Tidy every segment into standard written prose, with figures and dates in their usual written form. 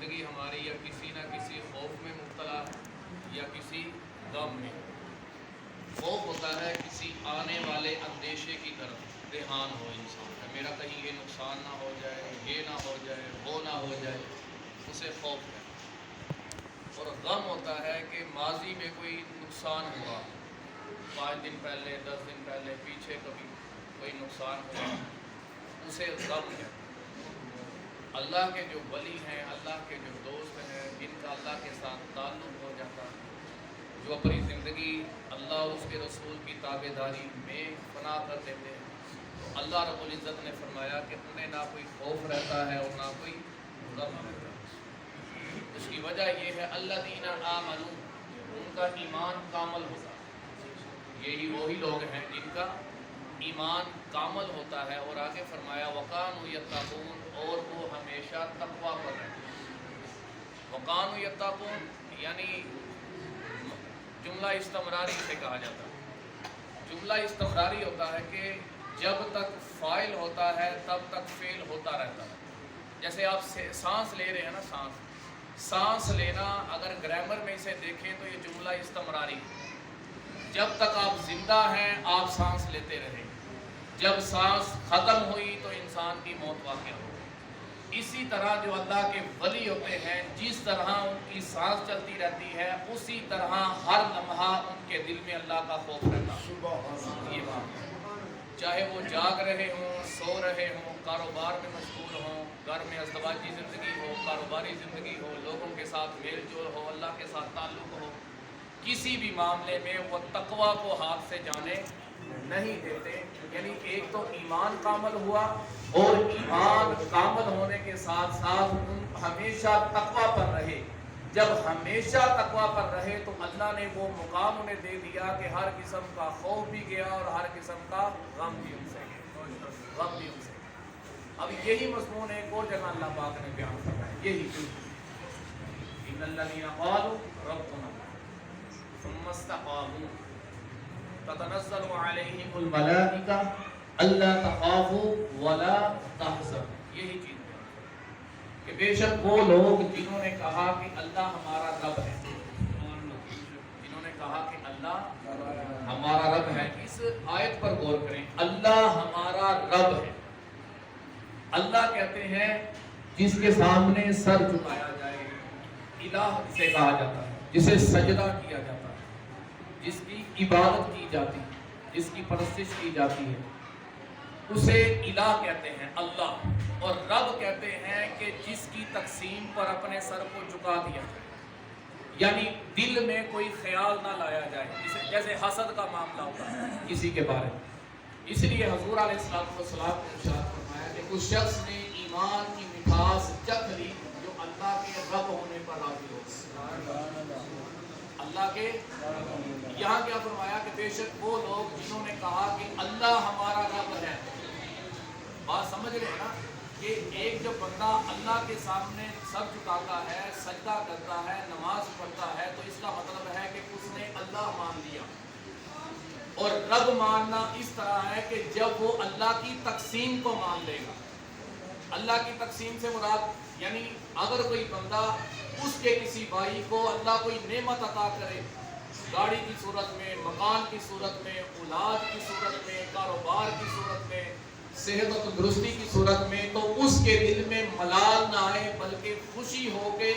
زندگی ہماری یا کسی نہ کسی خوف میں مبتلا یا کسی غم میں. خوف ہوتا ہے کسی آنے والے اندیشے کی طرف دھیان ہو انسان کا, میرا کہیں یہ نقصان نہ ہو جائے, یہ نہ ہو جائے, وہ نہ ہو جائے, اسے خوف ہے. اور غم ہوتا ہے کہ ماضی میں کوئی نقصان ہوا, 5 دن پہلے, 10 دن پہلے, پیچھے کبھی کوئی نقصان ہوا, اسے غم ہے. اللہ کے جو ولی ہیں, اللہ کے جو دوست ہیں, جن کا اللہ کے ساتھ تعلق ہو جاتا ہے, جو اپنی زندگی اللہ اور اس کے رسول کی تابع داری میں فنا کر دیتے ہیں, تو اللہ رب العزت نے فرمایا کہ انہیں نہ کوئی خوف رہتا ہے اور نہ کوئی غم رہتا ہے. اس کی وجہ یہ ہے الذین آمنوا, ان کا ایمان کامل ہوتا ہے. یہی وہی لوگ ہیں جن کا ایمان کامل ہوتا ہے. اور آگے فرمایا وَقَانُوا يَتَّقُونَ, اور وہ ہمیشہ تقوی پر رہتے ہیں. وَقَانُوا يَتَّقُونَ یعنی جملہ استمراری سے کہا جاتا ہے. جملہ استمراری ہوتا ہے کہ جب تک فاعل ہوتا ہے تب تک فعل ہوتا رہتا ہے. جیسے آپ سانس لے رہے ہیں نا, سانس لینا اگر گرامر میں اسے دیکھیں تو یہ جملہ استمراری ہے. جب تک آپ زندہ ہیں آپ سانس لیتے رہیں, جب سانس ختم ہوئی تو انسان کی موت واقع ہو. اسی طرح جو اللہ کے ولی ہوتے ہیں, جس طرح ان کی سانس چلتی رہتی ہے اسی طرح ہر لمحہ ان کے دل میں اللہ کا خوف رہتا ہے. یہ بات ہے, چاہے وہ جاگ رہے ہوں, سو رہے ہوں, کاروبار میں مشغول ہوں, گھر میں ازدواجی زندگی ہو, کاروباری زندگی ہو, لوگوں کے ساتھ میل جول ہو, اللہ کے ساتھ تعلق ہو, کسی بھی معاملے میں وہ تقوی کو ہاتھ سے جانے نہیں دیتے. یعنی ایک تو ایمان کامل ہوا, اور ایمان کامل ہونے کے ساتھ ساتھ ہمیشہ تقوی پر رہے. جب ہمیشہ تقوی پر رہے تو اللہ نے وہ مقام انہیں دے دیا کہ ہر قسم کا خوف بھی گیا اور ہر قسم کا غم بھی ان سے گیا. اب یہی مضمون ایک اور جگہ اللہ پاک نے بیان فرمایا, یہی ان الذین قالوا ربنا ثم استقاموا تتنزل علیہم الملائکہ الا تخافوا ولا تحزنوا. یہی چیز ہے کہ بے شک وہ لوگ جنہوں نے کہا کہ اللہ ہمارا رب ہے, جنہوں نے کہا کہ اللہ ہمارا رب ہے. اس آیت پر غور کریں, اللہ ہمارا رب ہے. اللہ کہتے ہیں جس کے سامنے سر جھکایا جائے, الہ سے کہا جاتا ہے, جسے سجدہ کیا جاتا ہے, جس کی عبادت کی جاتی ہے, جس کی پرستش کی جاتی ہے, اسے الہ کہتے ہیں اللہ. اور رب کہتے ہیں کہ جس کی تقسیم پر اپنے سر کو جھکا دیا جائے, یعنی دل میں کوئی خیال نہ لایا جائے, جیسے حسد کا معاملہ ہوتا ہے کسی کے بارے میں. اس لیے حضور علیہ السلام کو ارشاد فرمایا کہ اس شخص نے ایمان کی مٹھاس چکھ لی جو اللہ کے رب ہونے پر راضی ہو. اللہ کے یہاں کیا فرمایا کہ بے شک وہ لوگ جنہوں نے کہا کہ اللہ ہمارا رب ہے. بات سمجھ رہے ہیں نا کہ ایک جو بندہ اللہ کے سامنے سر جھکاتا ہے, سجدہ کرتا ہے, نماز پڑھتا ہے, تو اس کا مطلب ہے کہ اس نے اللہ مان لیا. اور رب ماننا اس طرح ہے کہ جب وہ اللہ کی تقسیم کو مان لے گا. اللہ کی تقسیم سے مراد یعنی اگر کوئی بندہ اس کے کسی بھائی کو اللہ کوئی نعمت عطا کرے, گاڑی کی صورت میں, مکان کی صورت میں, اولاد کی صورت میں, کاروبار کی صورت میں, صحت و تندرستی کی صورت میں, تو اس کے دل میں ملال نہ آئے بلکہ خوشی ہو کہ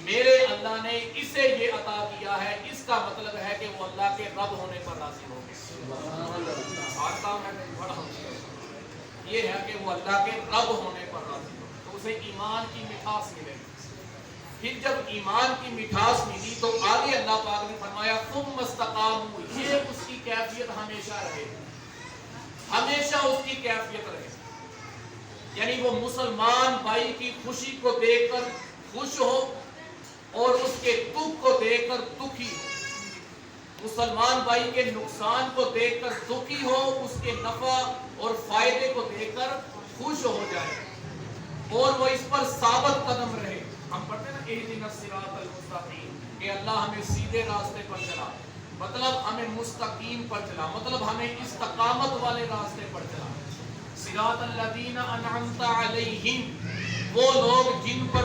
میرے اللہ نے اسے یہ عطا کیا ہے, اس کا مطلب ہے کہ وہ اللہ کے رب ہونے پر راضی ہو گئے. یہ ہے کہ وہ اللہ کے رب ہونے پر راضی ہو, تو اسے ایمان کی مٹھاس ملے گی. پھر جب ایمان کی مٹھاس ملی تو آگے اللہ پاک نے فرمایا ثم استقاموا, یہ اس کی کیفیت ہمیشہ رہے, ہمیشہ اس کی کیفیت رہے. یعنی وہ مسلمان بھائی کی خوشی کو دیکھ کر خوش ہو اور اس کے دکھ کو دیکھ کر دکھی ہو, مسلمان بھائی کے نقصان کو دیکھ کر دکھی ہو, اس کے نفع اور فائدے کو دیکھ کر خوش ہو جائے, اور وہ اس پر ثابت قدم رہے. ہم پڑھتے ہیں نا اہدنا الصراط المستقیم, کہ اللہ ہمیں سیدھے راستے پر چلا, مطلب ہمیں مستقیم پر چلا, مطلب ہمیں استقامت والے راستے پر چلا. صراط الذین انعمت علیہم, وہ لوگ جن پر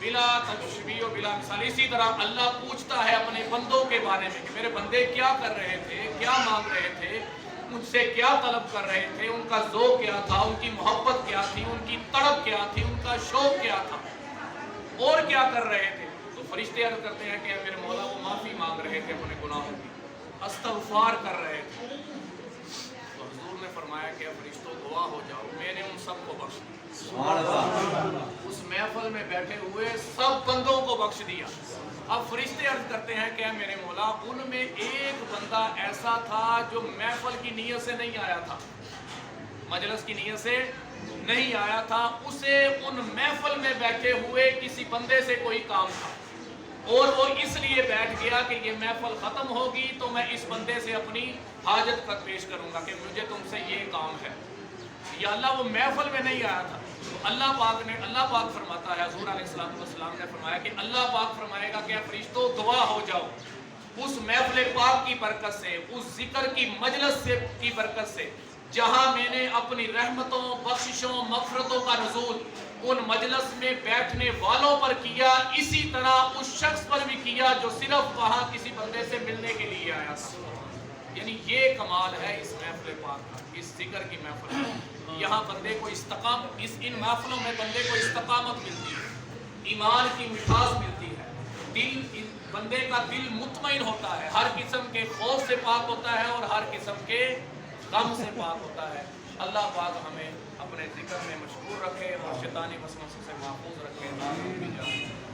بلا تشبیہ و بلا مثال. اسی طرح اللہ پوچھتا ہے اپنے بندوں کے بارے میں کہ میرے بندے کیا کر رہے تھے, کیا مانگ رہے تھے, مجھ سے کیا طلب کر رہے تھے, ان کا ذوق کیا تھا, ان کی محبت کیا تھی, ان کی تڑپ کیا تھی, ان کا شوق کیا تھا, اور کیا کر رہے تھے. تو فرشتے عرض کرتے ہیں کہ میرے مولا وہ معافی مانگ رہے تھے اپنے گناہوں کی, استغفار کر رہے تھے. تو حضور نے فرمایا کہ فرشتوں گواہ ہو جاؤ, میں نے ان سب کو بخش دیا. اس محفل میں بیٹھے ہوئے سب بندوں کو بخش دیا. اب فرشتے عرض کرتے ہیں کہ میرے مولا ان میں ایک بندہ ایسا تھا جو محفل کی نیت سے نہیں آیا تھا, مجلس کی نیت سے نہیں آیا تھا, اسے ان محفل میں بیٹھے ہوئے کسی بندے سے کوئی کام تھا, اور وہ اس لیے بیٹھ گیا کہ یہ محفل ختم ہوگی تو میں اس بندے سے اپنی حاجت کا پیش کروں گا کہ مجھے تم سے یہ کام ہے. یا اللہ وہ محفل میں نہیں آیا تھا. تو اللہ پاک فرماتا ہے, حضور علیہ السلام نے فرمایا کہ اللہ پاک فرمائے گا کہ فرشتوں گواہ ہو جاؤ اس محفل پاک کی برکت سے, اس ذکر کی مجلس سے کی برکت سے, جہاں میں نے اپنی رحمتوں, بخششوں, مغفرتوں کا نزول ان مجلس میں بیٹھنے والوں پر کیا, اسی طرح اس شخص پر بھی کیا جو صرف وہاں کسی بندے سے ملنے کے لیے آیا تھا. یعنی یہ کمال ہے اس محفل پاک کا, اس ذکر کی محفل میں. یہاں بندے کو استقامت, ان محفلوں میں بندے کو استقامت ملتی ہے, ایمان کی مٹھاس ملتی ہے, بندے کا دل مطمئن ہوتا ہے, ہر قسم کے خوف سے پاک ہوتا ہے اور ہر قسم کے غم سے پاک ہوتا ہے. اللہ پاک ہمیں اپنے ذکر میں مشغول رکھے اور شیطانی وسوسوں سے محفوظ رکھے.